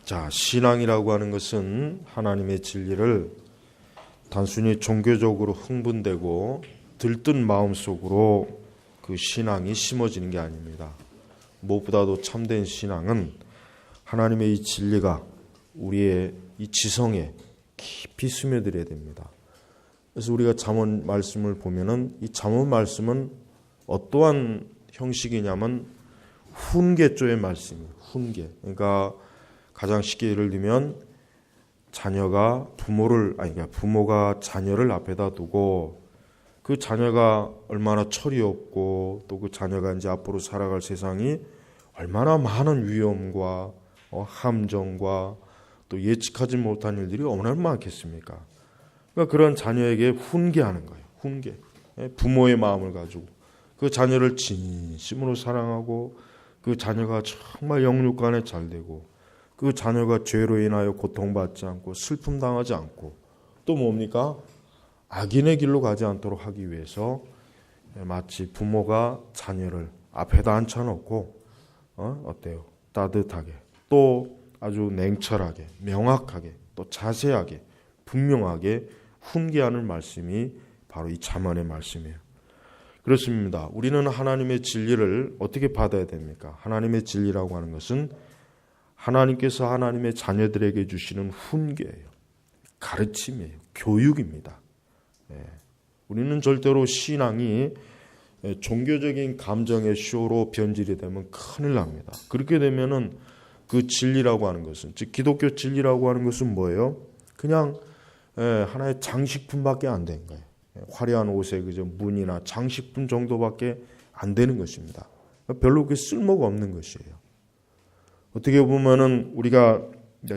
자, 신앙이라고 하는 것은 하나님의 진리를 단순히 종교적으로 흥분되고 들뜬 마음속으로 그 신앙이 심어지는 게 아닙니다. 무엇보다도 참된 신앙은 하나님의 이 진리가 우리의 이 지성에 깊이 스며들어야 됩니다. 그래서 우리가 잠언 말씀을 보면은 이 잠언 말씀은 어떠한 형식이냐면 훈계조의 말씀이에요. 훈계. 그러니까 가장 쉽게 예를 들면 부모가 자녀를 앞에다 두고 그 자녀가 얼마나 철이 없고 또 그 자녀가 이제 앞으로 살아갈 세상이 얼마나 많은 위험과 함정과 또 예측하지 못한 일들이 얼마나 많겠습니까? 그러니까 그런 자녀에게 훈계하는 거예요. 훈계. 부모의 마음을 가지고 그 자녀를 진심으로 사랑하고 그 자녀가 정말 영육간에 잘 되고 그 자녀가 죄로 인하여 고통받지 않고 슬픔 당하지 않고 또 뭡니까? 악인의 길로 가지 않도록 하기 위해서 마치 부모가 자녀를 앞에다 앉혀놓고 어때요? 따뜻하게 또 아주 냉철하게 명확하게 또 자세하게 분명하게 훈계하는 말씀이 바로 이 잠언의 말씀이에요. 그렇습니다. 우리는 하나님의 진리를 어떻게 받아야 됩니까? 하나님의 진리라고 하는 것은 하나님께서 하나님의 자녀들에게 주시는 훈계예요. 가르침이에요. 교육입니다. 우리는 절대로 신앙이 종교적인 감정의 쇼로 변질이 되면 큰일 납니다. 그렇게 되면은 그 진리라고 하는 것은, 즉 기독교 진리라고 하는 것은 뭐예요? 그냥 하나의 장식품밖에 안 되는 거예요. 화려한 옷에 그저 무늬나 장식품 정도밖에 안 되는 것입니다. 별로 그게 쓸모가 없는 것이에요. 어떻게 보면은 우리가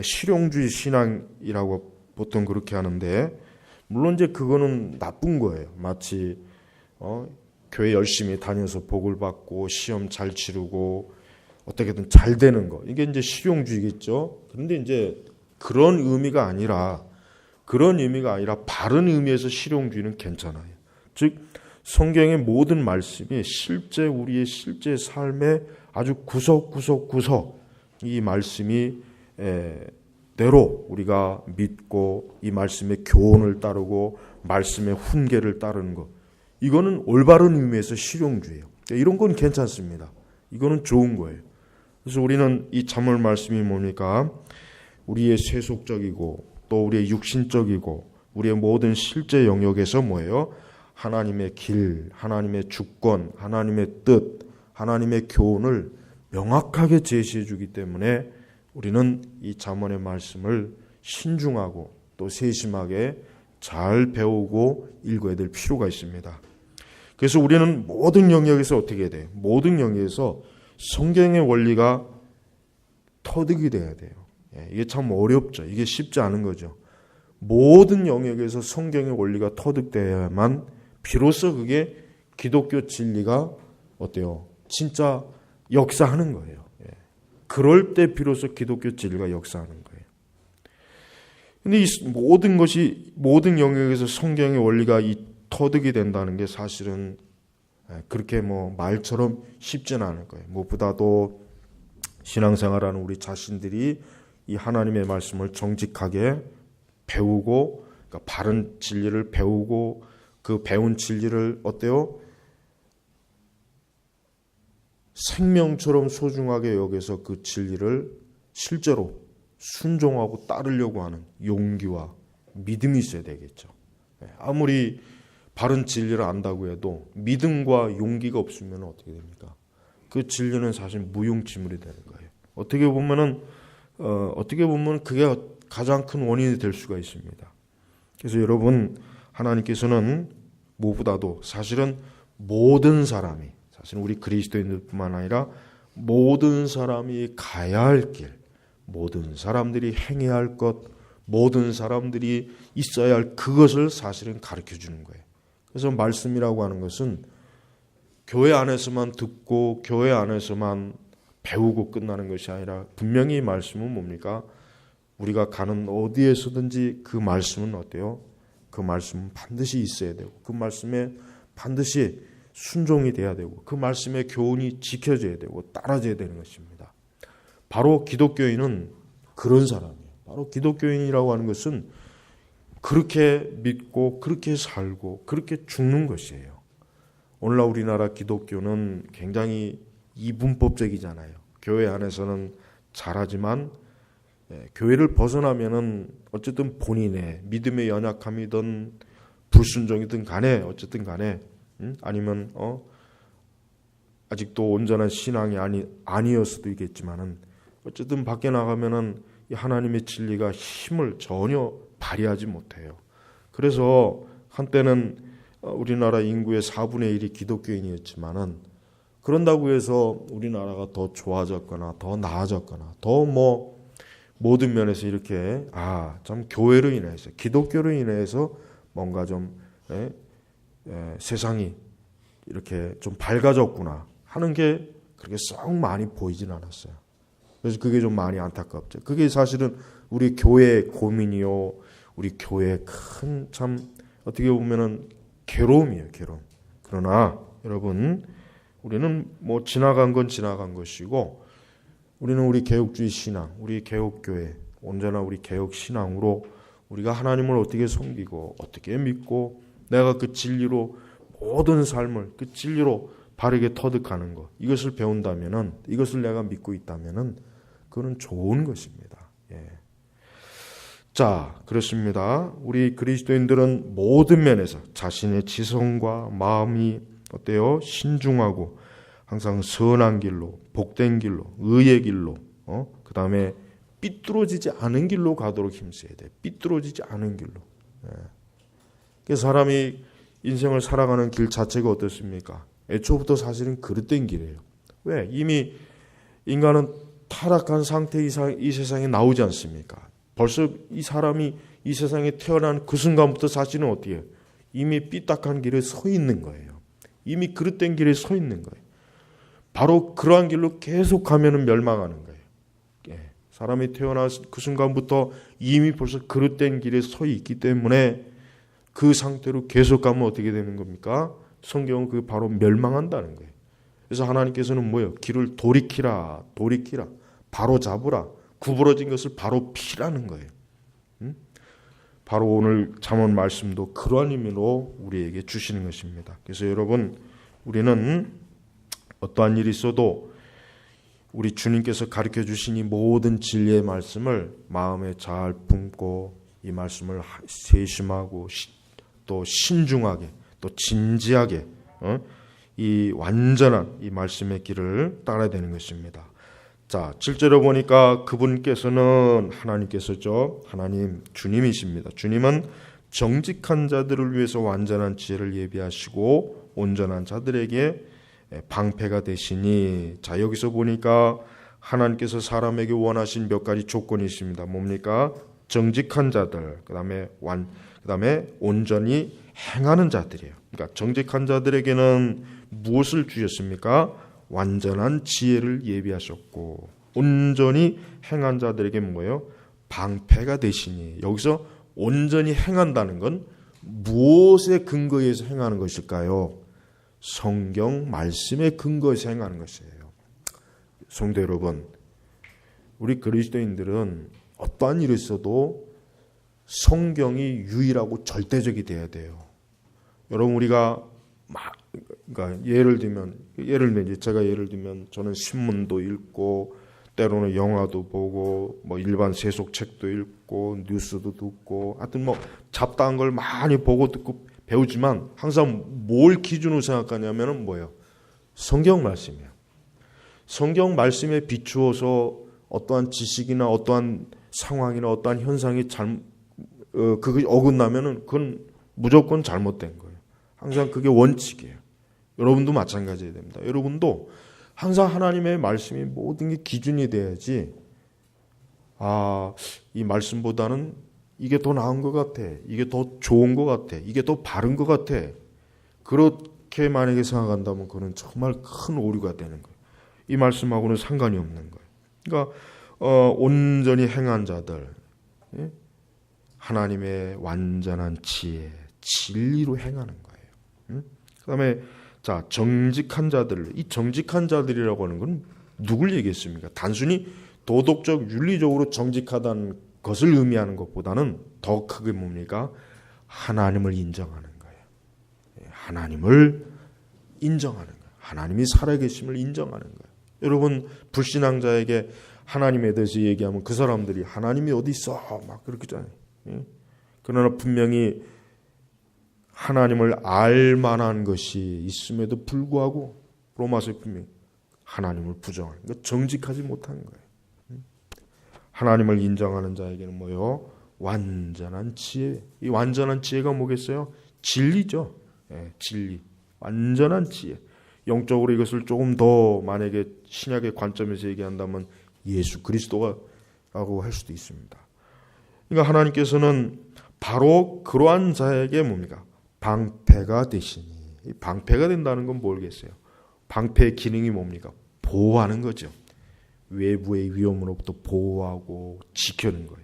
실용주의 신앙이라고 보통 그렇게 하는데, 물론 이제 그거는 나쁜 거예요. 마치 교회 열심히 다녀서 복을 받고 시험 잘 치르고 어떻게든 잘 되는 거, 이게 이제 실용주의겠죠. 그런데 이제 그런 의미가 아니라 바른 의미에서 실용주의는 괜찮아요. 즉 성경의 모든 말씀이 실제 우리의 실제 삶의 아주 구석 이 말씀이 대로 우리가 믿고 이 말씀의 교훈을 따르고 말씀의 훈계를 따르는 것, 이거는 올바른 의미에서 실용주의예요. 이런 건 괜찮습니다. 이거는 좋은 거예요. 그래서 우리는 이 잠언 말씀이 뭡니까? 우리의 세속적이고 또 우리의 육신적이고 우리의 모든 실제 영역에서 뭐예요? 하나님의 길, 하나님의 주권, 하나님의 뜻, 하나님의 교훈을 명확하게 제시해 주기 때문에 우리는 이 잠언의 말씀을 신중하고 또 세심하게 잘 배우고 읽어야 될 필요가 있습니다. 그래서 우리는 모든 영역에서 어떻게 해야 돼요? 모든 영역에서 성경의 원리가 터득이 돼야 돼요. 이게 참 어렵죠. 이게 쉽지 않은 거죠. 모든 영역에서 성경의 원리가 터득돼야만 비로소 그게 기독교 진리가 어때요? 진짜 역사하는 거예요. 그럴 때 비로소 기독교 진리가 역사하는 거예요. 근데 이 모든 영역에서 성경의 원리가 터득이 된다는 게 사실은 그렇게 말처럼 쉽지는 않을 거예요. 무엇보다도 신앙생활하는 우리 자신들이 이 하나님의 말씀을 정직하게 배우고, 그러니까 바른 진리를 배우고 그 배운 진리를 어때요? 생명처럼 소중하게 여겨서 그 진리를 실제로 순종하고 따르려고 하는 용기와 믿음이 있어야 되겠죠. 아무리 바른 진리를 안다고 해도 믿음과 용기가 없으면 어떻게 됩니까? 그 진리는 사실 무용지물이 되는 거예요. 어떻게 보면 그게 가장 큰 원인이 될 수가 있습니다. 그래서 여러분, 하나님께서는 무엇보다도 사실은 우리 그리스도인들뿐만 아니라 모든 사람이 가야 할 길, 모든 사람들이 행해야 할 것, 모든 사람들이 있어야 할 그것을 사실은 가르쳐 주는 거예요. 그래서 말씀이라고 하는 것은 교회 안에서만 듣고 교회 안에서만 배우고 끝나는 것이 아니라 분명히 이 말씀은 뭡니까? 우리가 가는 어디에서든지 그 말씀은 어때요? 그 말씀은 반드시 있어야 되고 그 말씀에 반드시 순종이 돼야 되고 그 말씀의 교훈이 지켜져야 되고 따라져야 되는 것입니다. 바로 기독교인은 그런 사람이에요. 바로 기독교인이라고 하는 것은 그렇게 믿고 그렇게 살고 그렇게 죽는 것이에요. 오늘날 우리나라 기독교는 굉장히 이분법적이잖아요. 교회 안에서는 잘하지만 교회를 벗어나면은 어쨌든 본인의 믿음의 연약함이든 불순종이든 간에 어쨌든 간에 아니면 아직도 온전한 신앙이 아니었을 수도 있겠지만은 어쨌든 밖에 나가면은 이 하나님의 진리가 힘을 전혀 발휘하지 못해요. 그래서 한때는 우리나라 인구의 4분의 1이 기독교인이었지만은 그런다고 해서 우리나라가 더 좋아졌거나 더 나아졌거나 더 모든 면에서 이렇게 참 교회로 인해서 기독교로 인해서 뭔가 좀 세상이 이렇게 좀 밝아졌구나 하는 게 그렇게 썩 많이 보이진 않았어요. 그래서 그게 좀 많이 안타깝죠. 그게 사실은 우리 교회의 고민이요, 우리 교회의 큰 참 어떻게 보면은 괴로움이에요, 괴로움. 그러나 여러분, 우리는 지나간 건 지나간 것이고, 우리는 우리 개혁주의 신앙, 우리 개혁교회, 온전한 우리 개혁 신앙으로 우리가 하나님을 어떻게 섬기고 어떻게 믿고 내가 그 진리로 모든 삶을 그 진리로 바르게 터득하는 것, 이것을 배운다면은, 이것을 내가 믿고 있다면은 그건 좋은 것입니다. 자, 그렇습니다. 우리 그리스도인들은 모든 면에서 자신의 지성과 마음이 어때요? 신중하고 항상 선한 길로, 복된 길로, 의의 길로, 그 다음에 삐뚤어지지 않은 길로 가도록 힘써야 돼. 삐뚤어지지 않은 길로. 그래서 사람이 인생을 살아가는 길 자체가 어떻습니까? 애초부터 사실은 그릇된 길이에요. 왜? 이미 인간은 타락한 상태 이 세상에 나오지 않습니까? 벌써 이 사람이 이 세상에 태어난 그 순간부터 사실은 어떻게 해요? 이미 삐딱한 길에 서 있는 거예요. 이미 그릇된 길에 서 있는 거예요. 바로 그러한 길로 계속 가면은 멸망하는 거예요. 사람이 태어난 그 순간부터 이미 벌써 그릇된 길에 서 있기 때문에 그 상태로 계속 가면 어떻게 되는 겁니까? 성경은 그게 바로 멸망한다는 거예요. 그래서 하나님께서는 뭐예요? 길을 돌이키라, 바로 잡으라, 구부러진 것을 바로 피라는 거예요. 바로 오늘 잠언 말씀도 그러한 의미로 우리에게 주시는 것입니다. 그래서 여러분, 우리는 어떠한 일이 있어도 우리 주님께서 가르쳐 주신 이 모든 진리의 말씀을 마음에 잘 품고 이 말씀을 세심하고 또 신중하게 또 진지하게 이 완전한 이 말씀의 길을 따라야 되는 것입니다. 자, 7절에 보니까 그분께서는 하나님께서죠. 하나님 주님이십니다. 주님은 정직한 자들을 위해서 완전한 지혜를 예비하시고 온전한 자들에게 방패가 되시니. 자, 여기서 보니까 하나님께서 사람에게 원하신 몇 가지 조건이 있습니다. 뭡니까? 정직한 자들, 그다음에 온전히 행하는 자들이에요. 그러니까 정직한 자들에게는 무엇을 주셨습니까? 완전한 지혜를 예비하셨고, 온전히 행한 자들에게 뭐예요? 방패가 되시니. 여기서 온전히 행한다는 건 무엇에 근거해서 행하는 것일까요? 성경 말씀에 근거해서 행하는 것이에요. 성도 여러분, 우리 그리스도인들은 어떠한 일이 있어도 성경이 유일하고 절대적이 돼야 돼요. 여러분, 우리가 그러니까 예를 들면 저는 신문도 읽고 때로는 영화도 보고 일반 세속 책도 읽고 뉴스도 듣고 하여튼 잡다한 걸 많이 보고 듣고 배우지만 항상 뭘 기준으로 생각하냐면은 뭐예요? 성경 말씀이에요. 성경 말씀에 비추어서 어떠한 지식이나 어떠한 상황이나 어떠한 현상이 그게 어긋나면은 그건 무조건 잘못된 거예요. 항상 그게 원칙이에요. 여러분도 마찬가지여야 됩니다. 여러분도 항상 하나님의 말씀이 모든 게 기준이 돼야지, 이 말씀보다는 이게 더 나은 것 같아, 이게 더 좋은 것 같아, 이게 더 바른 것 같아, 그렇게 만약에 생각한다면 그는 정말 큰 오류가 되는 거예요. 이 말씀하고는 상관이 없는 거예요. 그러니까 온전히 행한 자들, 하나님의 완전한 지혜, 진리로 행하는 거예요. 그 다음에 정직한 자들, 이 정직한 자들이라고 하는 건 누굴 얘기했습니까? 단순히 도덕적 윤리적으로 정직하다는 것을 의미하는 것보다는 더 크게 뭡니까? 하나님을 인정하는 거예요. 하나님을 인정하는 거예요. 하나님이 살아계심을 인정하는 거예요. 여러분, 불신앙자에게 하나님에 대해서 얘기하면 그 사람들이 하나님이 어디 있어? 막 그렇게 하잖아요. 그러나 분명히 하나님을 알 만한 것이 있음에도 불구하고 로마서에 분명히 하나님을 부정하는 거, 정직하지 못하는 거예요. 하나님을 인정하는 자에게는 뭐요? 완전한 지혜. 이 완전한 지혜가 뭐겠어요? 진리죠. 진리. 완전한 지혜. 영적으로 이것을 조금 더 만약에 신약의 관점에서 얘기한다면 예수 그리스도라고 할 수도 있습니다. 그러니까 하나님께서는 바로 그러한 자에게 뭡니까? 방패가 되시니. 이 방패가 된다는 건 뭐겠어요? 방패의 기능이 뭡니까? 보호하는 거죠. 외부의 위험으로부터 보호하고 지켜는 거예요.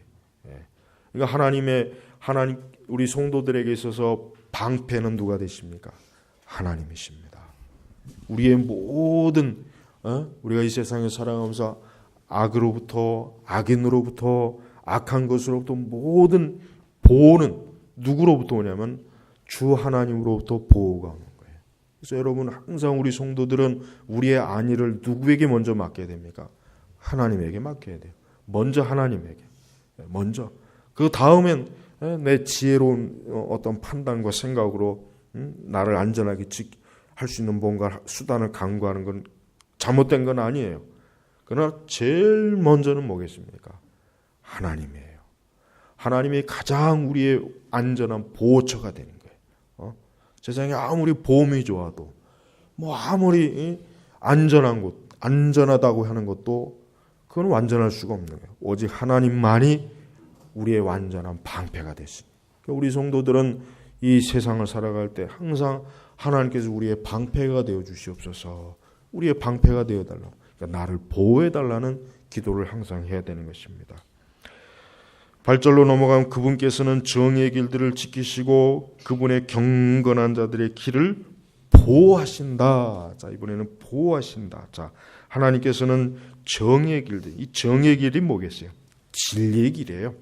그러니까 하나님 우리 성도들에게 있어서 방패는 누가 되십니까? 하나님이십니다. 우리의 모든 우리가 이 세상에 살아가면서 악으로부터 악인으로부터 악한 것으로부터 모든 보호는 누구로부터 오냐면 주 하나님으로부터 보호가 오는 거예요. 그래서 여러분 항상 우리 성도들은 우리의 안위를 누구에게 먼저 맡겨야 됩니까? 하나님에게 맡겨야 돼요. 먼저 하나님에게. 먼저. 그 다음엔 내 지혜로운 어떤 판단과 생각으로 나를 안전하게 할 수 있는 뭔가 수단을 강구하는 건 잘못된 건 아니에요. 그러나 제일 먼저는 뭐겠습니까? 하나님이에요. 하나님이 가장 우리의 안전한 보호처가 되는 거예요. 세상에 아무리 보험이 좋아도 아무리 안전한 곳, 안전하다고 하는 것도 그건 완전할 수가 없는 거예요. 오직 하나님만이 우리의 완전한 방패가 됐습니다. 우리 성도들은 이 세상을 살아갈 때 항상 하나님께서 우리의 방패가 되어 주시옵소서. 우리의 방패가 되어 달라. 그러니까 나를 보호해 달라는 기도를 항상 해야 되는 것입니다. 8절로 넘어가면 그분께서는 정의의 길들을 지키시고 그분의 경건한 자들의 길을 보호하신다. 자, 이번에는 보호하신다. 자, 하나님께서는 정의의 길들. 이 정의의 길이 뭐겠어요? 진리의 길이에요.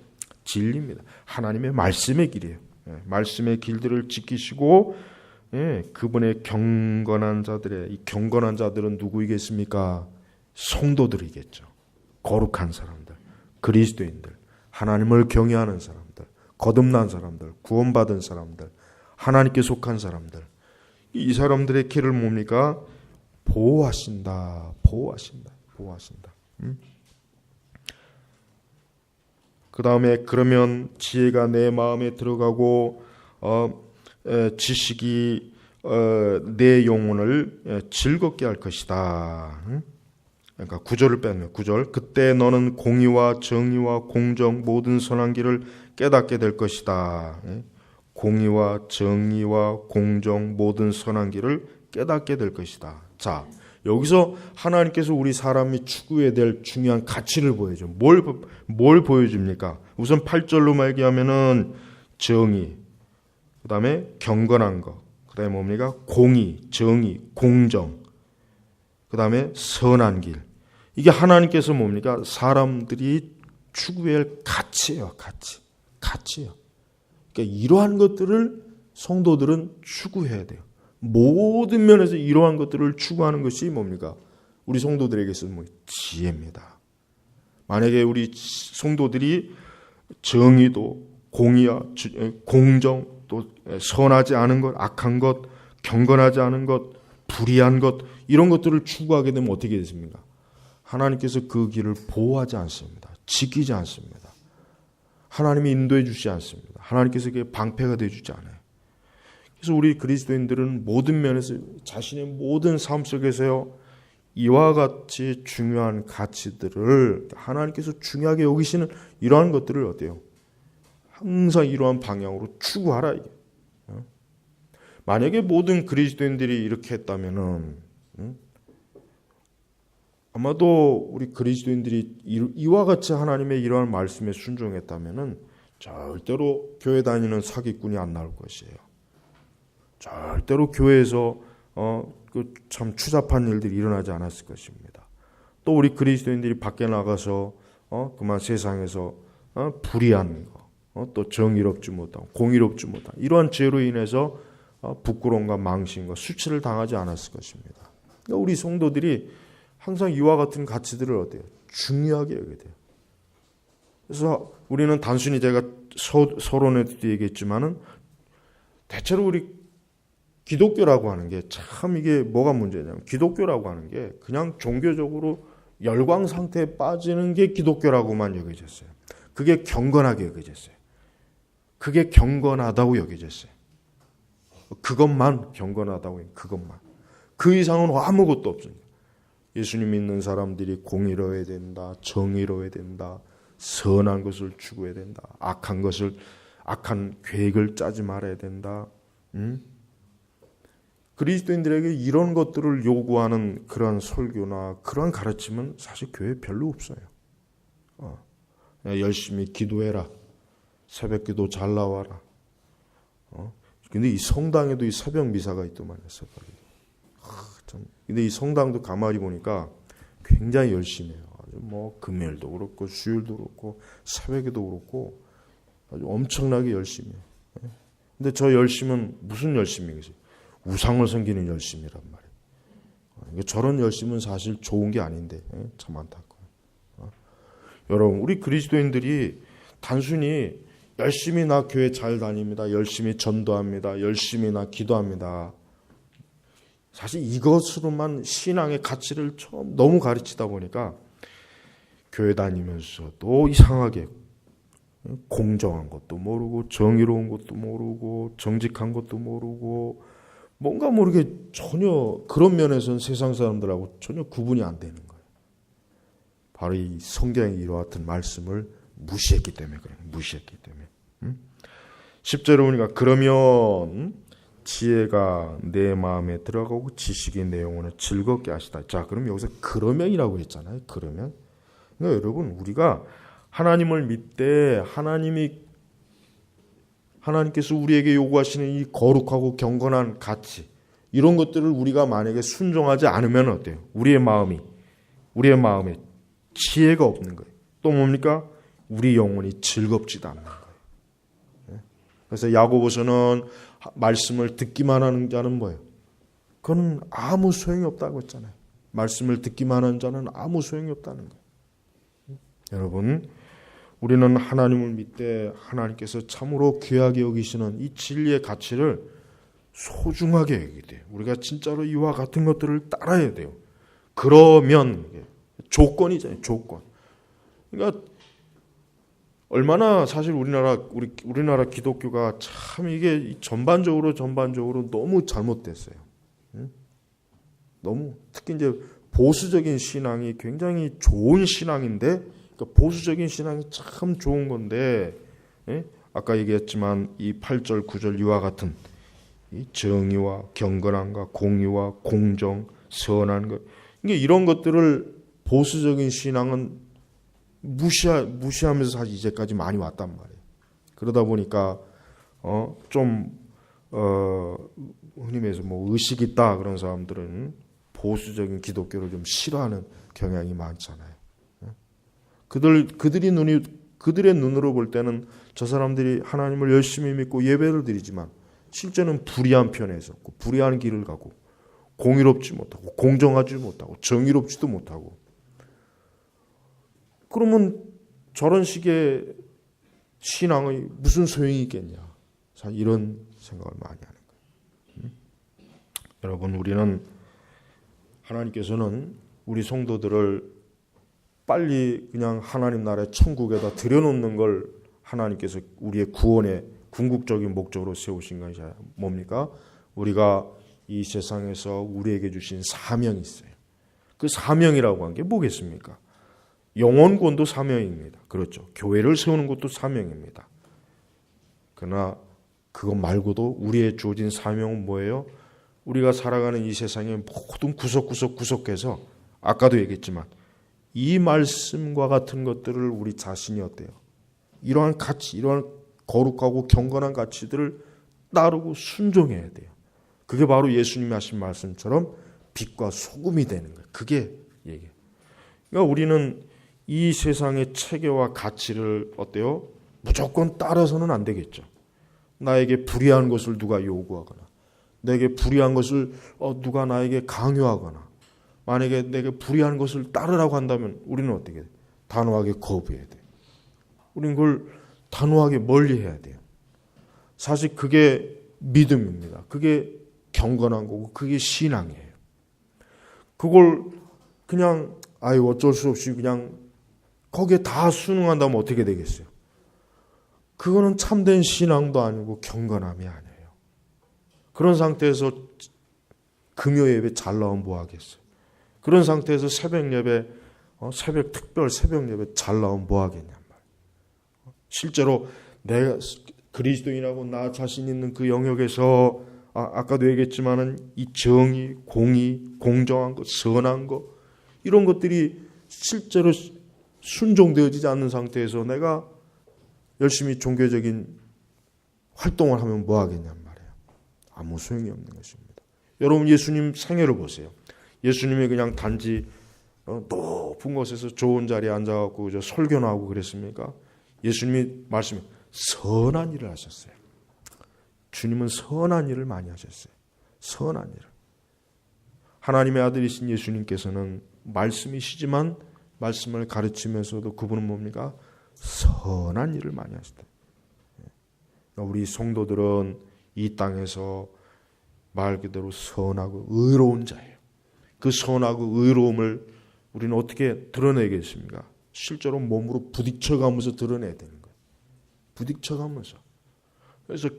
진리입니다. 하나님의 말씀의 길이에요. 말씀의 길들을 지키시고 그분의 경건한 자들의 이 경건한 자들은 누구이겠습니까? 성도들이겠죠. 거룩한 사람들, 그리스도인들, 하나님을 경외하는 사람들, 거듭난 사람들, 구원받은 사람들, 하나님께 속한 사람들. 이 사람들의 길을 뭡니까? 보호하신다. 보호하신다. 보호하신다. 그 다음에 그러면 지혜가 내 마음에 들어가고 지식이 내 영혼을 즐겁게 할 것이다. 그러니까 9절을 뺐네요. 9절. 그때 너는 공의와 정의와 공정 모든 선한 길을 깨닫게 될 것이다. 공의와 정의와 공정 모든 선한 길을 깨닫게 될 것이다. 자, 여기서 하나님께서 우리 사람이 추구해야 될 중요한 가치를 보여줘. 뭘 보여줍니까? 우선 8절로 말기하면은 정의, 그 다음에 경건한 것, 그 다음에 뭡니까? 공의, 정의, 공정, 그 다음에 선한 길. 이게 하나님께서 뭡니까? 사람들이 추구해야 할 가치예요. 가치예요. 그러니까 이러한 것들을 성도들은 추구해야 돼요. 모든 면에서 이러한 것들을 추구하는 것이 뭡니까? 우리 성도들에게서 지혜입니다. 만약에 우리 성도들이 정의도 공의와 공정 또 선하지 않은 것, 악한 것, 경건하지 않은 것, 불의한 것 이런 것들을 추구하게 되면 어떻게 됐습니까? 하나님께서 그 길을 보호하지 않습니다. 지키지 않습니다. 하나님이 인도해 주지 않습니다. 하나님께서 그게 방패가 되어 주지 않아요. 그래서 우리 그리스도인들은 모든 면에서 자신의 모든 삶 속에서요 이와 같이 중요한 가치들을 하나님께서 중요하게 여기시는 이러한 것들을 어때요? 항상 이러한 방향으로 추구하라. 이게. 만약에 모든 그리스도인들이 이렇게 했다면은 아마도 우리 그리스도인들이 이와 같이 하나님의 이러한 말씀에 순종했다면은 절대로 교회 다니는 사기꾼이 안 나올 것이에요. 절대로 교회에서 그 참 추잡한 일들이 일어나지 않았을 것입니다. 또 우리 그리스도인들이 밖에 나가서 그만 세상에서 불의한 거, 또 정의롭지 못하고 공의롭지 못한 이러한 죄로 인해서 부끄러움과 망신과 수치를 당하지 않았을 것입니다. 그러니까 우리 성도들이 항상 이와 같은 가치들을 어때요? 중요하게 여겨야 돼요. 그래서 우리는 단순히 제가 서론에도 얘기했지만은 대체로 우리 기독교라고 하는 게 참 이게 뭐가 문제냐면 기독교라고 하는 게 그냥 종교적으로 열광 상태에 빠지는 게 기독교라고만 여겨졌어요. 그게 경건하게 여겨졌어요. 그게 경건하다고 여겨졌어요. 그것만 경건하다고 해요. 그것만. 그 이상은 아무것도 없습니다. 예수님 믿는 사람들이 공의로워야 된다. 정의로워야 된다. 선한 것을 추구해야 된다. 악한 계획을 짜지 말아야 된다. 그리스도인들에게 이런 것들을 요구하는 그러한 설교나 그러한 가르침은 사실 교회에 별로 없어요. 열심히 기도해라. 새벽기도 잘 나와라. 근데 이 성당에도 이 새벽 미사가 있더만 했어. 근데 이 성당도 가만히 보니까 굉장히 열심히 해요. 아주 뭐 금요일도 그렇고 수요일도 그렇고 새벽에도 그렇고 아주 엄청나게 열심히 해요. 근데 저 열심은 무슨 열심이겠어요? 우상을 섬기는 열심이란 말이에요. 저런 열심은 사실 좋은 게 아닌데 참 안타까워요. 여러분 우리 그리스도인들이 단순히 열심히 나 교회 잘 다닙니다. 열심히 전도합니다. 열심히 나 기도합니다. 사실 이것으로만 신앙의 가치를 너무 가르치다 보니까 교회 다니면서도 이상하게 공정한 것도 모르고 정의로운 것도 모르고 정직한 것도 모르고 뭔가 모르게 전혀 그런 면에서는 세상 사람들하고 전혀 구분이 안 되는 거예요. 바로 이 성경의 이와 같은 말씀을 무시했기 때문에 그래요. 무시했기 때문에. 10절에 보니까 그러면 지혜가 내 마음에 들어가고 지식이 내 영혼을 즐겁게 하시다. 자, 그럼 여기서 그러면이라고 했잖아요. 그러면. 그러니까 여러분 우리가 하나님을 믿되 하나님께서 우리에게 요구하시는 이 거룩하고 경건한 가치 이런 것들을 우리가 만약에 순종하지 않으면 어때요? 우리의 마음에 지혜가 없는 거예요. 또 뭡니까? 우리 영혼이 즐겁지도 않는 거예요. 그래서 야고보서는 말씀을 듣기만 하는 자는 뭐예요? 그건 아무 소용이 없다고 했잖아요. 말씀을 듣기만 하는 자는 아무 소용이 없다는 거예요. 여러분 우리는 하나님을 믿되 하나님께서 참으로 귀하게 여기시는 이 진리의 가치를 소중하게 여기게 돼요. 우리가 진짜로 이와 같은 것들을 따라야 돼요. 그러면 조건이잖아요. 조건. 그러니까 얼마나 사실 우리나라 기독교가 참 이게 전반적으로 너무 잘못됐어요. 너무 특히 이제 보수적인 신앙이 굉장히 좋은 신앙인데 그러니까 보수적인 신앙이 참 좋은 건데 아까 얘기했지만 이 8절 9절 이와 같은 이 정의와 경건함과 공의와 공정 선한 것 이런 것들을 보수적인 신앙은 무시하면서 사실 이제까지 많이 왔단 말이에요. 그러다 보니까 흔히 말해서 뭐 의식 있다 그런 사람들은 보수적인 기독교를 좀 싫어하는 경향이 많잖아요. 그들의 눈으로 볼 때는 저 사람들이 하나님을 열심히 믿고 예배를 드리지만 실제는 불의한 편에 있었고 불의한 길을 가고 공의롭지 못하고 공정하지 못하고 정의롭지도 못하고 그러면 저런 식의 신앙의 무슨 소용이 있겠냐. 이런 생각을 많이 하는 거예요. 여러분 우리는 하나님께서는 우리 성도들을 빨리 그냥 하나님 나라의 천국에다 들여놓는 걸 하나님께서 우리의 구원의 궁극적인 목적으로 세우신 것이 뭡니까? 우리가 이 세상에서 우리에게 주신 사명이 있어요. 그 사명이라고 한 게 뭐겠습니까? 영혼권도 사명입니다. 그렇죠. 교회를 세우는 것도 사명입니다. 그러나 그것 말고도 우리의 주어진 사명은 뭐예요? 우리가 살아가는 이 세상의 모든 구석구석에서 아까도 얘기했지만 이 말씀과 같은 것들을 우리 자신이 어때요? 이러한 가치, 이러한 거룩하고 경건한 가치들을 따르고 순종해야 돼요. 그게 바로 예수님이 하신 말씀처럼 빛과 소금이 되는 거예요. 그게 얘기예요. 그러니까 우리는 이 세상의 체계와 가치를 어때요? 무조건 따라서는 안 되겠죠. 나에게 불의한 것을 누가 요구하거나 내게 불의한 것을 누가 나에게 강요하거나 만약에 내게 불의한 것을 따르라고 한다면 우리는 어떻게 돼? 단호하게 거부해야 돼요. 우리는 그걸 단호하게 멀리해야 돼요. 사실 그게 믿음입니다. 그게 경건한 거고 그게 신앙이에요. 그걸 그냥 어쩔 수 없이 그냥 거기에 다 순응한다면 어떻게 되겠어요? 그거는 참된 신앙도 아니고 경건함이 아니에요. 그런 상태에서 금요 예배 잘 나오면 뭐 하겠어요? 그런 상태에서 새벽 예배, 특별 새벽 예배 잘 나오면 뭐 하겠냔 말이에요. 실제로 내가 그리스도인하고 나 자신 있는 그 영역에서 아까도 얘기했지만은 이 정의, 공의, 공정한 것, 선한 것 이런 것들이 실제로 순종되어지지 않는 상태에서 내가 열심히 종교적인 활동을 하면 뭐 하겠냔 말이에요. 아무 소용이 없는 것입니다. 여러분 예수님 생애를 보세요. 예수님이 그냥 단지 높은 곳에서 좋은 자리에 앉아갖고 설교나 하고 그랬습니까? 예수님이 말씀해 선한 일을 하셨어요. 주님은 선한 일을 많이 하셨어요. 선한 일을. 하나님의 아들이신 예수님께서는 말씀이시지만 말씀을 가르치면서도 그분은 뭡니까? 선한 일을 많이 하시다. 우리 성도들은 이 땅에서 말 그대로 선하고 의로운 자예요. 그 선하고 의로움을 우리는 어떻게 드러내겠습니까? 실제로 몸으로 부딪혀가면서 드러내야 되는 거예요. 부딪혀가면서. 그래서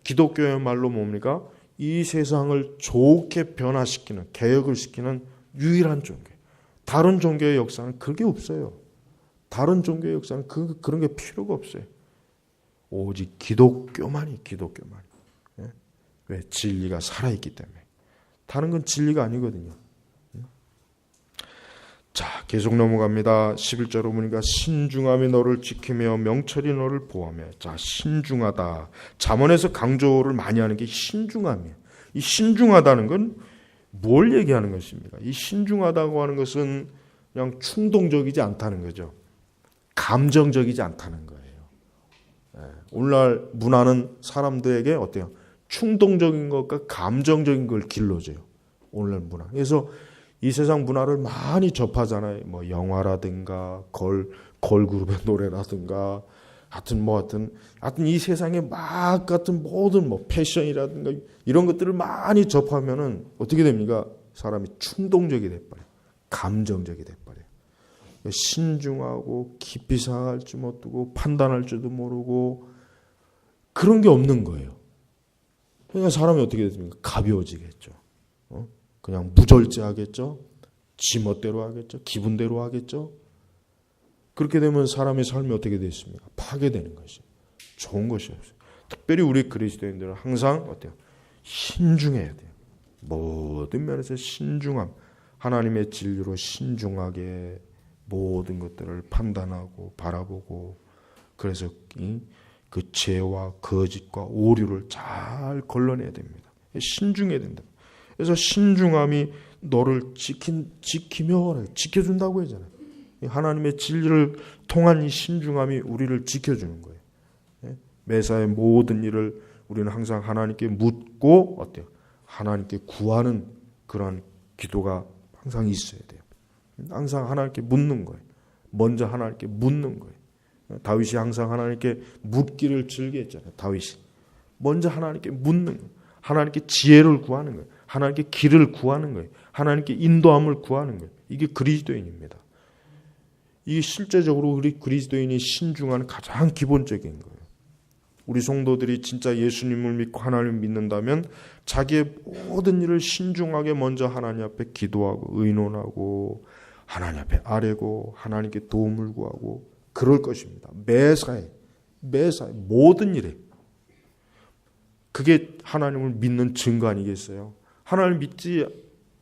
기독교의 말로 뭡니까? 이 세상을 좋게 변화시키는, 개혁을 시키는 유일한 종교. 다른 종교의 역사는 그게 없어요. 다른 종교의 역사는 그런 게 필요가 없어요. 오직 기독교만이. 예? 왜? 진리가 살아있기 때문에. 다른 건 진리가 아니거든요. 자, 계속 넘어갑니다. 11절로 보니까 신중함이 너를 지키며 명철이 너를 보호하며. 자, 신중하다. 잠언에서 강조를 많이 하는 게 신중함이에요. 이 신중하다는 건 뭘 얘기하는 것입니까? 이 신중하다고 하는 것은 그냥 충동적이지 않다는 거죠. 감정적이지 않다는 거예요. 오늘날 문화는 사람들에게 어때요? 충동적인 것과 감정적인 걸 길러줘요. 오늘날 문화. 그래서 이 세상 문화를 많이 접하잖아요. 뭐 영화라든가 걸그룹의 노래라든가 하여튼 이 세상에 막 같은 모든 패션이라든가 이런 것들을 많이 접하면은 어떻게 됩니까? 사람이 충동적이 돼버려요. 감정적이 돼버려요. 신중하고 깊이 생각할 줄 못하고 판단할 줄도 모르고 그런 게 없는 거예요. 그러니까 사람이 어떻게 됩니까? 가벼워지겠죠. 그냥 무절제하겠죠. 지 멋대로 하겠죠. 기분대로 하겠죠. 그렇게 되면 사람의 삶이 어떻게 됐습니까? 파괴되는 것이 좋은 것이 없어요. 특별히 우리 그리스도인들은 항상 어때요? 신중해야 돼요. 모든 면에서 신중함, 하나님의 진리로 신중하게 모든 것들을 판단하고 바라보고 그래서 그 죄와 거짓과 오류를 잘 걸러내야 됩니다. 신중해야 된다. 그래서 신중함이 너를 지켜준다고 하잖아요. 하나님의 진리를 통한 이 신중함이 우리를 지켜주는 거예요. 매사의 모든 일을 우리는 항상 하나님께 묻고 어때요? 하나님께 구하는 그런 기도가 항상 있어야 돼요. 항상 하나님께 묻는 거예요. 먼저 하나님께 묻는 거예요. 다윗이 항상 하나님께 묻기를 즐겨했잖아요. 다윗이 먼저 하나님께 묻는 거예요. 하나님께 지혜를 구하는 거예요. 하나님께 길을 구하는 거예요. 하나님께 인도함을 구하는 거예요. 이게 그리스도인입니다. 이게 실제적으로 우리 그리스도인이 신중한 가장 기본적인 거예요. 우리 성도들이 진짜 예수님을 믿고 하나님을 믿는다면 자기의 모든 일을 신중하게 먼저 하나님 앞에 기도하고 의논하고 하나님 앞에 아뢰고 하나님께 도움을 구하고 그럴 것입니다. 매사에 모든 일에. 그게 하나님을 믿는 증거 아니겠어요? 하나님을 믿지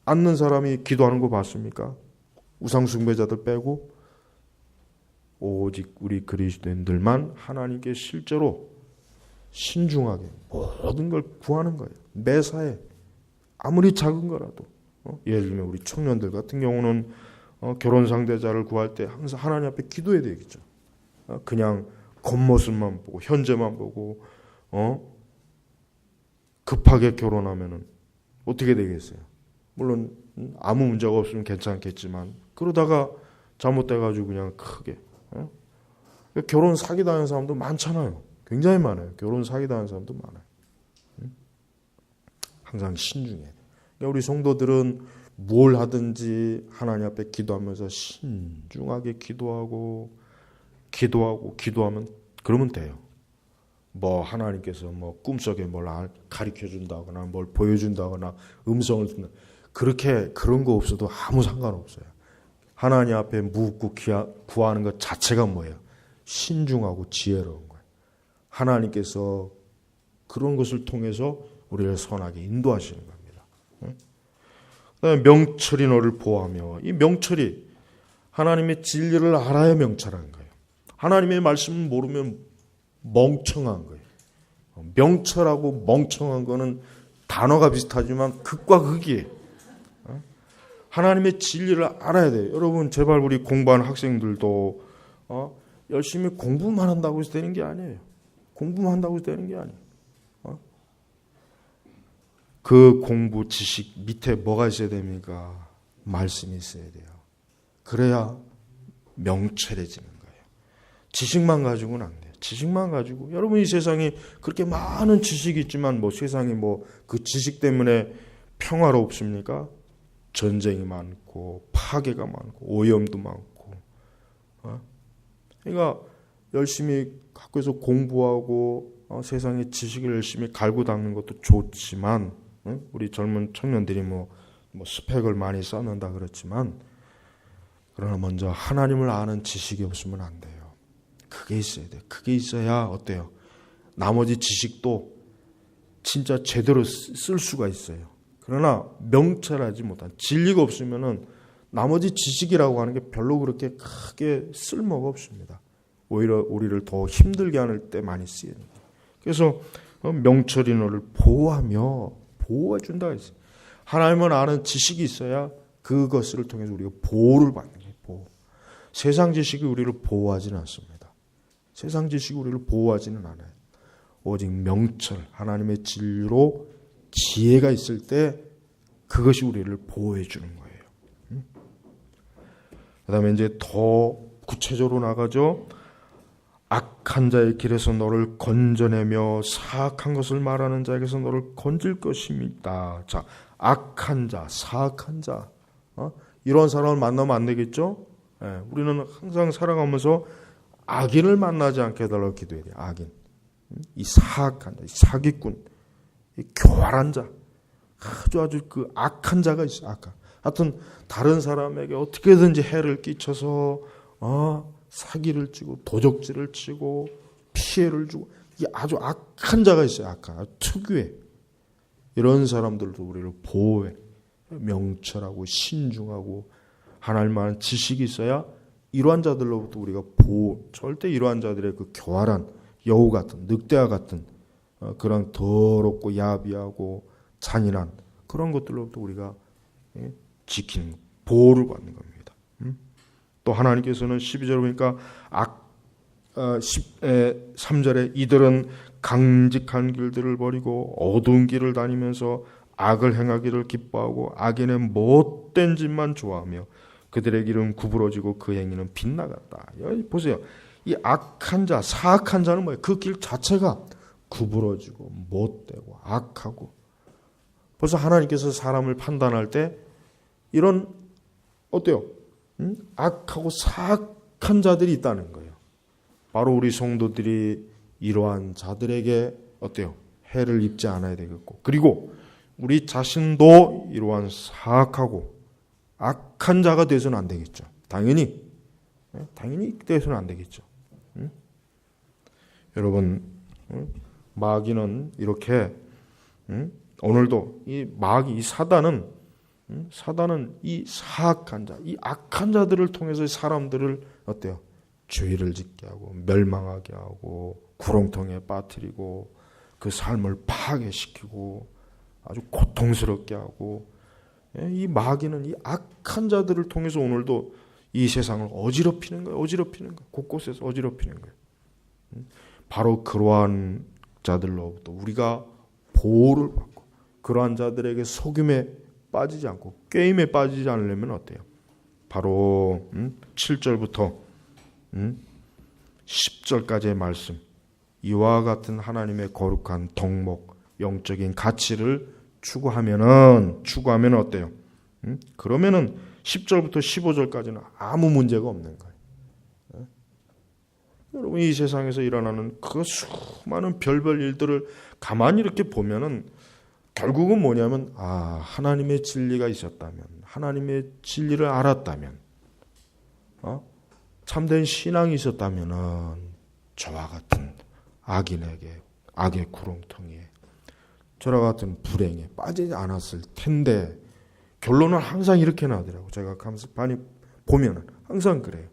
않는 사람이 기도하는 거 봤습니까? 우상 숭배자들 빼고 오직 우리 그리스도인들만 하나님께 실제로 신중하게 모든 걸 구하는 거예요. 매사에 아무리 작은 거라도. 예를 들면 우리 청년들 같은 경우는 결혼 상대자를 구할 때 항상 하나님 앞에 기도해야 되겠죠. 그냥 겉모습만 보고 현재만 보고 급하게 결혼하면은 어떻게 되겠어요? 물론 아무 문제가 없으면 괜찮겠지만 그러다가 잘못돼가지고 그냥 크게 결혼 사기당하는 사람도 많잖아요. 굉장히 많아요. 결혼 사기당하는 사람도 많아요. 항상 신중해야 돼요. 그러니까 우리 성도들은 뭘 하든지 하나님 앞에 기도하면서 신중하게 기도하면 그러면 돼요. 뭐 하나님께서 뭐 꿈속에 뭘 가르쳐 준다거나 뭘 보여준다거나 음성을 듣는 그런 거 없어도 아무 상관없어요. 하나님 앞에 묻고 구하는 것 자체가 뭐예요? 신중하고 지혜로운 거예요. 하나님께서 그런 것을 통해서 우리를 선하게 인도하시는 겁니다. 그다음에 명철이 너를 보호하며, 이 명철이 하나님의 진리를 알아야 명철한 거예요. 하나님의 말씀을 모르면 멍청한 거예요. 명철하고 멍청한 거는 단어가 비슷하지만 극과 극이에요. 하나님의 진리를 알아야 돼요. 여러분 제발 우리 공부하는 학생들도 열심히 공부만 한다고 해서 되는 게 아니에요. 공부만 한다고 해서 되는 게 아니에요. 그 공부 지식 밑에 뭐가 있어야 됩니까? 말씀이 있어야 돼요. 그래야 명철해지는 거예요. 지식만 가지고는 안 돼요. 지식만 가지고 여러분 이 세상에 그렇게 많은 지식이 있지만 뭐 세상에 뭐 그 지식 때문에 평화롭습니까? 전쟁이 많고 파괴가 많고 오염도 많고. 그러니까 열심히 학교에서 공부하고 세상의 지식을 열심히 갈고 닦는 것도 좋지만 우리 젊은 청년들이 뭐 스펙을 많이 쌓는다 그렇지만 그러나 먼저 하나님을 아는 지식이 없으면 안 돼요. 그게 있어야 돼요. 그게 있어야 어때요? 나머지 지식도 진짜 제대로 쓸 수가 있어요. 그러나 명철하지 못한 진리가 없으면은 나머지 지식이라고 하는 게 별로 그렇게 크게 쓸모가 없습니다. 오히려 우리를 더 힘들게 하는 때 많이 쓰여요. 그래서 명철이 너를 보호하며 보호해 준다 했어요. 하나님을 아는 지식이 있어야 그것을 통해서 우리가 보호를 받는 거예요. 보호. 세상 지식이 우리를 보호하지는 않습니다. 세상 지식이 우리를 보호하지는 않아요. 오직 명철, 하나님의 진리로 지혜가 있을 때 그것이 우리를 보호해 주는 거예요. 그 다음에 이제 더 구체적으로 나가죠. 악한 자의 길에서 너를 건져내며 사악한 것을 말하는 자에게서 너를 건질 것입니다. 자, 악한 자, 사악한 자, 이런 사람을 만나면 안 되겠죠? 우리는 항상 살아가면서 악인을 만나지 않게 해달라고 기도해야 돼요. 악인, 이 사악한 자, 이 사기꾼, 이 교활한 자, 아주 그 악한 자가 있어요. 악한. 하여튼 다른 사람에게 어떻게든지 해를 끼쳐서 사기를 치고 도적질을 치고 피해를 주고 이게 아주 악한 자가 있어요. 악한, 아주 특유의 이런 사람들도 우리를 보호해. 명철하고 신중하고 하나님만한 지식이 있어야 이러한 자들로부터 우리가 보호. 절대 이러한 자들의 그 교활한 여우 같은 늑대와 같은 그런 더럽고 야비하고 잔인한 그런 것들로부터 우리가 지키는 보호를 받는 겁니다. 또 하나님께서는 12절 보니까 3절에 이들은 강직한 길들을 버리고 어두운 길을 다니면서 악을 행하기를 기뻐하고 악인의 못된 짓만 좋아하며 그들의 길은 구부러지고 그 행위는 빗나갔다. 여기 보세요. 이 악한 자, 사악한 자는 뭐예요? 그 길 자체가 구부러지고 못되고 악하고. 벌써 하나님께서 사람을 판단할 때 이런 어때요? 악하고 사악한 자들이 있다는 거예요. 바로 우리 성도들이 이러한 자들에게 어때요? 해를 입지 않아야 되겠고, 그리고 우리 자신도 이러한 사악하고 악한 자가 되어서는 안 되겠죠. 당연히 되어서는 안 되겠죠. 여러분, 마귀는 이렇게 오늘도 이 마귀, 이 사단은 이 사악한 자, 이 악한 자들을 통해서 사람들을 어때요? 죄를 짓게 하고 멸망하게 하고 구렁텅이에 빠뜨리고 그 삶을 파괴시키고 아주 고통스럽게 하고 이 마귀는 이 악한 자들을 통해서 오늘도 이 세상을 어지럽히는 거예요. 어지럽히는 거예요. 곳곳에서 어지럽히는 거예요. 바로 그러한 자들로부터 우리가 보호를 받고 그러한 자들에게 속임에 빠지지 않고 게임에 빠지지 않으려면 어때요? 바로 7절부터 10절까지의 말씀, 이와 같은 하나님의 거룩한 덕목, 영적인 가치를 추구하면 어때요? 그러면은 10절부터 15절까지는 아무 문제가 없는 거예요. 여러분, 이 세상에서 일어나는 그 수많은 별별 일들을 가만히 이렇게 보면은 결국은 뭐냐면, 하나님의 진리가 있었다면, 하나님의 진리를 알았다면, 참된 신앙이 있었다면은 저와 같은 악인에게, 악의 구렁텅이에, 저와 같은 불행에 빠지지 않았을 텐데, 결론은 항상 이렇게 나오더라고요. 제가 많이 보면은 항상 그래요.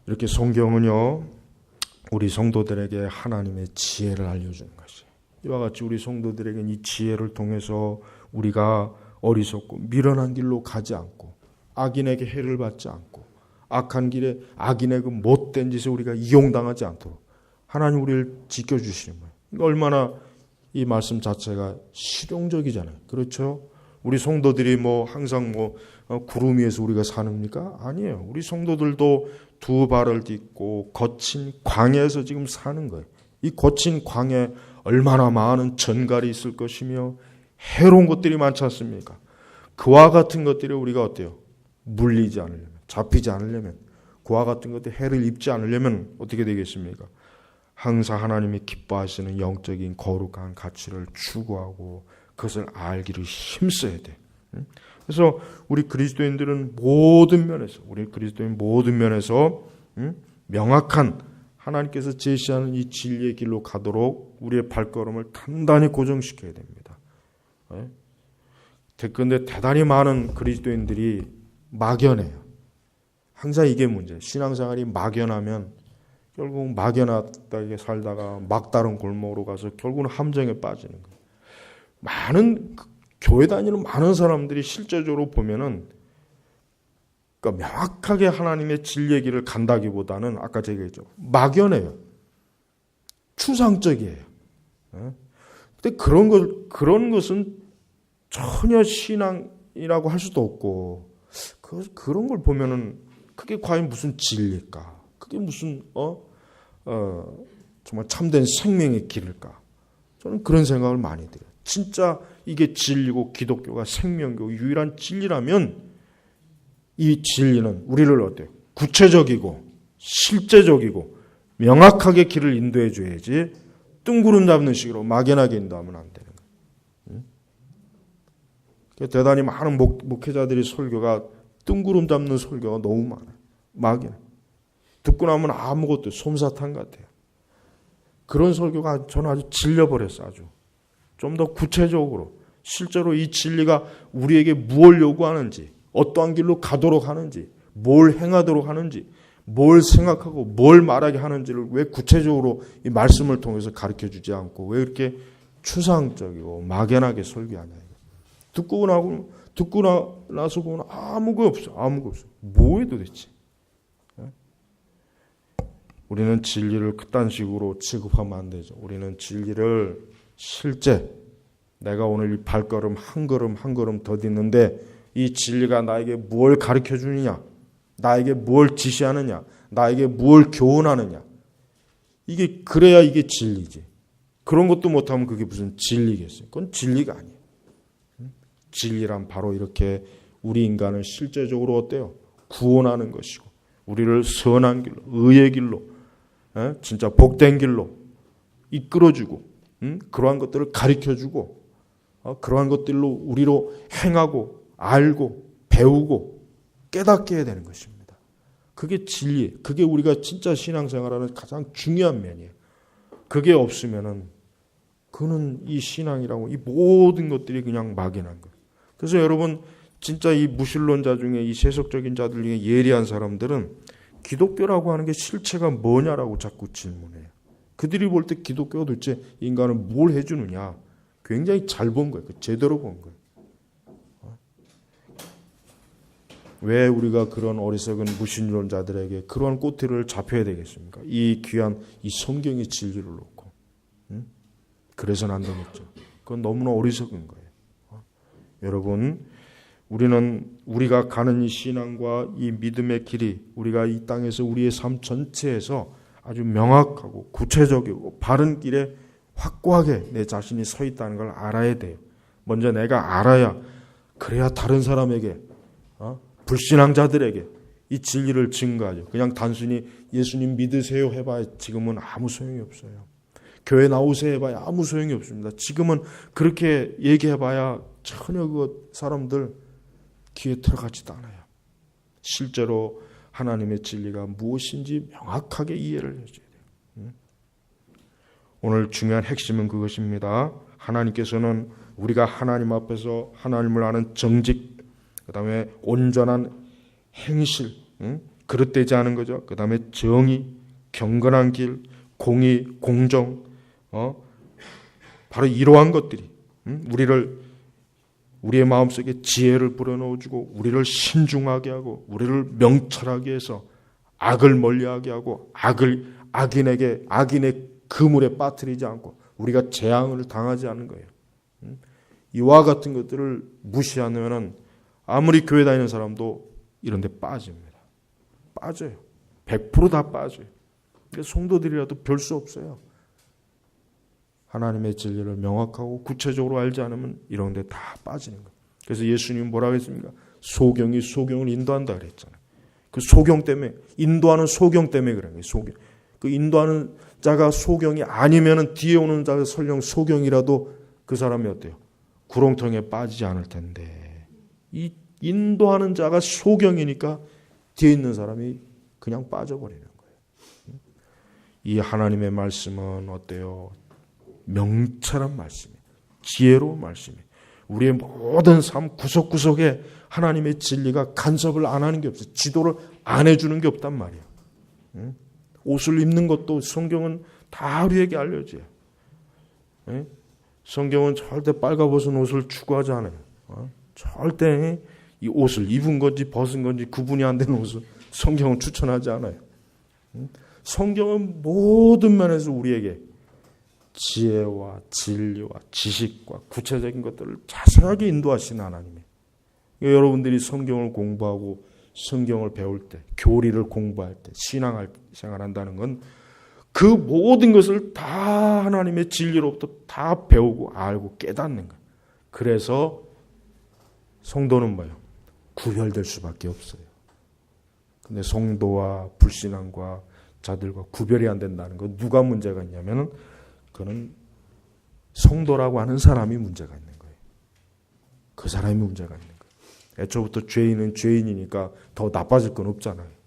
이렇게 성경은요, 우리 성도들에게 하나님의 지혜를 알려주는 것이, 이와 같이 우리 성도들에게 이 지혜를 통해서 우리가 어리석고 미련한 길로 가지 않고 악인에게 해를 받지 않고 악한 길에 악인의 그 못된 짓에 우리가 이용당하지 않도록 하나님 우리를 지켜주시는 거예요. 그러니까 얼마나 이 말씀 자체가 실용적이잖아요. 그렇죠? 우리 성도들이 항상 구름 위에서 우리가 사는입니까? 아니에요. 우리 성도들도 두 발을 딛고 거친 광야에서 지금 사는 거예요. 이 거친 광야에 얼마나 많은 전갈이 있을 것이며 해로운 것들이 많지 않습니까? 그와 같은 것들이 우리가 어때요? 물리지 않으려면, 잡히지 않으려면, 그와 같은 것들 해를 입지 않으려면 어떻게 되겠습니까? 항상 하나님이 기뻐하시는 영적인 거룩한 가치를 추구하고 그것을 알기를 힘써야 돼. 그래서 우리 그리스도인들은 모든 면에서 명확한 하나님께서 제시하는 이 진리의 길로 가도록 우리의 발걸음을 단단히 고정시켜야 됩니다. 그런데 대단히 많은 그리스도인들이 막연해요. 항상 이게 문제예요. 신앙생활이 막연하면 결국 막연하게 살다가 막다른 골목으로 가서 결국은 함정에 빠지는 거예요. 많은 교회 다니는 많은 사람들이 실제적으로 보면은, 그러니까 명확하게 하나님의 진리의 길을 간다기보다는 아까 제가 얘기했죠, 막연해요. 추상적이에요. 근데 그런 것은 전혀 신앙이라고 할 수도 없고, 그런 걸 보면은 그게 과연 무슨 진리일까? 그게 무슨 정말 참된 생명의 길일까? 저는 그런 생각을 많이 들어요. 진짜 이게 진리고 기독교가 생명이고 유일한 진리라면 이 진리는 우리를 어때요? 구체적이고 실제적이고 명확하게 길을 인도해 줘야지 뜬구름 잡는 식으로 막연하게 인도하면 안 되는 거예요. 대단히 많은 목회자들이 설교가 뜬구름 잡는 설교가 너무 많아요. 막연. 듣고 나면 아무것도 솜사탕 같아요. 그런 설교가 저는 아주 질려버렸어요. 아주. 좀 더 구체적으로 실제로 이 진리가 우리에게 무엇을 요구하는지, 어떠한 길로 가도록 하는지, 뭘 행하도록 하는지, 뭘 생각하고 뭘 말하게 하는지를 왜 구체적으로 이 말씀을 통해서 가르쳐주지 않고 왜 이렇게 추상적이고 막연하게 설교하냐. 듣고 나서 보면 아무것도 없어. 뭐해 도대체. 우리는 진리를 그딴 식으로 취급하면 안 되죠. 우리는 진리를 실제 내가 오늘 이 발걸음 한 걸음 더 딛는데 이 진리가 나에게 뭘 가르쳐 주느냐, 나에게 뭘 지시하느냐, 나에게 뭘 교훈하느냐, 이게 그래야 이게 진리지. 그런 것도 못하면 그게 무슨 진리겠어요? 그건 진리가 아니에요. 진리란 바로 이렇게 우리 인간을 실제적으로 어때요? 구원하는 것이고 우리를 선한 길로, 의의 길로, 진짜 복된 길로 이끌어주고 그러한 것들을 가르쳐주고 그러한 것들로 우리로 행하고 알고 배우고 깨닫게 해야 되는 것입니다. 그게 진리, 그게 우리가 진짜 신앙생활하는 가장 중요한 면이에요. 그게 없으면은 그는 이 신앙이라고 이 모든 것들이 그냥 막연한 거예요. 그래서 여러분 진짜 이 무신론자 중에 이 세속적인 자들 중에 예리한 사람들은 기독교라고 하는 게 실체가 뭐냐라고 자꾸 질문해요. 그들이 볼 때 기독교가 도대체 인간을 뭘 해주느냐, 굉장히 잘 본 거예요. 제대로 본 거예요. 왜 우리가 그런 어리석은 무신론자들에게 그러한 꼬투리를 잡혀야 되겠습니까? 이 귀한 이 성경의 진리를 놓고. 그래서는 안 되겠죠. 그건 너무나 어리석은 거예요. 여러분, 우리가 가는 이 신앙과 이 믿음의 길이 우리가 이 땅에서 우리의 삶 전체에서 아주 명확하고 구체적이고 바른 길에 확고하게 내 자신이 서 있다는 걸 알아야 돼요. 먼저 내가 알아야, 그래야 다른 사람에게, 불신앙자들에게 이 진리를 증거하죠. 그냥 단순히 예수님 믿으세요 해봐야 지금은 아무 소용이 없어요. 교회 나오세요 해봐야 아무 소용이 없습니다. 지금은 그렇게 얘기해봐야 전혀 그 사람들 귀에 들어가지도 않아요. 실제로 하나님의 진리가 무엇인지 명확하게 이해를 해줘야 돼요. 오늘 중요한 핵심은 그것입니다. 하나님께서는 우리가 하나님 앞에서 하나님을 아는 정직, 그 다음에 온전한 행실, 그릇되지 않은 거죠. 그 다음에 정의, 경건한 길, 공의, 공정, 바로 이러한 것들이 우리의 마음속에 지혜를 불어넣어주고 우리를 신중하게 하고 우리를 명철하게 해서 악을 멀리하게 하고 악인의 그물에 빠뜨리지 않고 우리가 재앙을 당하지 않는 거예요. 이와 같은 것들을 무시하면 아무리 교회 다니는 사람도 이런 데 빠집니다. 빠져요. 100% 다 빠져요. 성도들이라도 별 수 없어요. 하나님의 진리를 명확하고 구체적으로 알지 않으면 이런 데 다 빠지는 거예요. 그래서 예수님은 뭐라고 했습니까? 소경이 소경을 인도한다 그랬잖아요. 그 소경 때문에, 인도하는 소경 때문에 그런 거예요. 소경. 그 인도하는 자가 소경이 아니면은 뒤에 오는 자가 설령 소경이라도 그 사람이 어때요? 구렁텅이에 빠지지 않을 텐데, 이 인도하는 자가 소경이니까 뒤에 있는 사람이 그냥 빠져버리는 거예요. 이 하나님의 말씀은 어때요? 명철한 말씀이에요. 지혜로운 말씀이에요. 우리의 모든 삶 구석구석에 하나님의 진리가 간섭을 안 하는 게 없어요. 지도를 안 해주는 게 없단 말이에요. 옷을 입는 것도 성경은 다 우리에게 알려줘요. 성경은 절대 빨가벗은 옷을 추구하지 않아요. 절대 이 옷을 입은 건지 벗은 건지 구분이 안 되는 옷을 성경은 추천하지 않아요. 성경은 모든 면에서 우리에게 지혜와 진리와 지식과 구체적인 것들을 자세하게 인도하시는 하나님이에요. 여러분들이 성경을 공부하고 성경을 배울 때, 교리를 공부할 때, 신앙생활 한다는 건 그 모든 것을 다 하나님의 진리로부터 다 배우고 알고 깨닫는 거예요. 그래서 성도는 뭐예요? 구별될 수밖에 없어요. 근데 성도와 불신앙과 자들과 구별이 안 된다는 건 누가 문제가 있냐면 그는 성도라고 하는 사람이 문제가 있는 거예요. 그 사람이 문제가 있는 거예요. 애초부터 죄인은 죄인이니까 더 나빠질 건 없잖아요.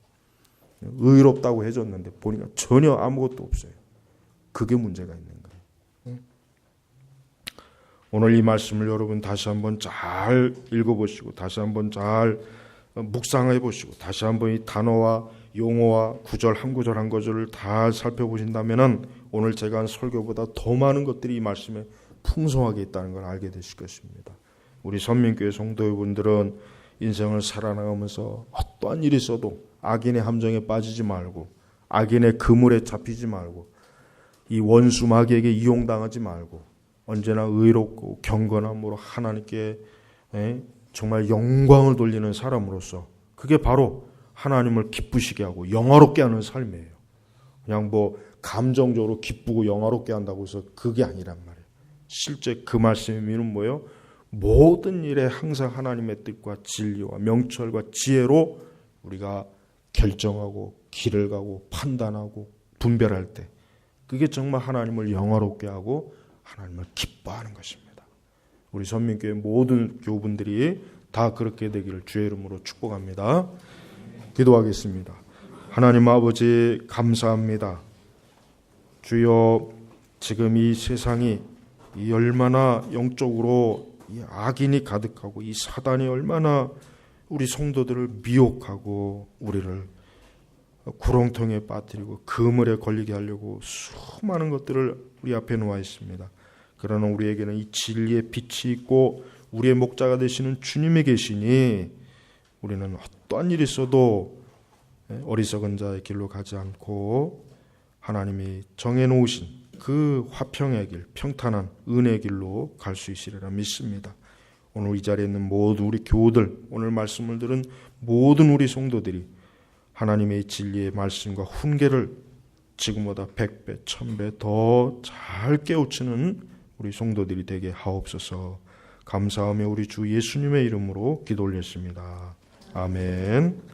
의롭다고 해줬는데 보니까 전혀 아무것도 없어요. 그게 문제가 있는 거예요. 오늘 이 말씀을 여러분 다시 한번 잘 읽어보시고 다시 한번 잘 묵상해 보시고 다시 한번 이 단어와 용어와 구절 한 구절 한 구절을 다 살펴보신다면 오늘 제가 한 설교보다 더 많은 것들이 이 말씀에 풍성하게 있다는 걸 알게 되실 것입니다. 우리 선민교회 성도 여러분들은 인생을 살아나가면서 어떠한 일이 있어도 악인의 함정에 빠지지 말고 악인의 그물에 잡히지 말고 이 원수 마귀에게 이용당하지 말고 언제나 의롭고 경건함으로 하나님께 정말 영광을 돌리는 사람으로서 그게 바로 하나님을 기쁘시게 하고 영화롭게 하는 삶이에요. 그냥 뭐 감정적으로 기쁘고 영화롭게 한다고 해서 그게 아니란 말이에요. 실제 그 말씀의 의미는 뭐예요? 모든 일에 항상 하나님의 뜻과 진리와 명철과 지혜로 우리가 결정하고 길을 가고 판단하고 분별할 때 그게 정말 하나님을 영화롭게 하고 하나님을 기뻐하는 것입니다. 우리 선민교회 모든 교우분들이 다 그렇게 되기를 주의 이름으로 축복합니다. 기도하겠습니다. 하나님 아버지 감사합니다. 주여 지금 이 세상이 이 얼마나 영적으로 이 악인이 가득하고 이 사단이 얼마나 우리 성도들을 미혹하고 우리를 구렁텅이에 빠뜨리고 그물에 걸리게 하려고 수많은 것들을 우리 앞에 놓아 있습니다. 그러나 우리에게는 이 진리의 빛이 있고 우리의 목자가 되시는 주님이 계시니 우리는 어떠한 일이 있어도 어리석은 자의 길로 가지 않고 하나님이 정해놓으신 그 화평의 길, 평탄한 은혜의 길로 갈 수 있으리라 믿습니다. 오늘 이 자리에 있는 모든 우리 교우들, 오늘 말씀을 들은 모든 우리 성도들이 하나님의 진리의 말씀과 훈계를 지금보다 100배, 1000배 더 잘 깨우치는 우리 성도들이 되게 하옵소서. 감사하며 우리 주 예수님의 이름으로 기도 올렸습니다. 아멘.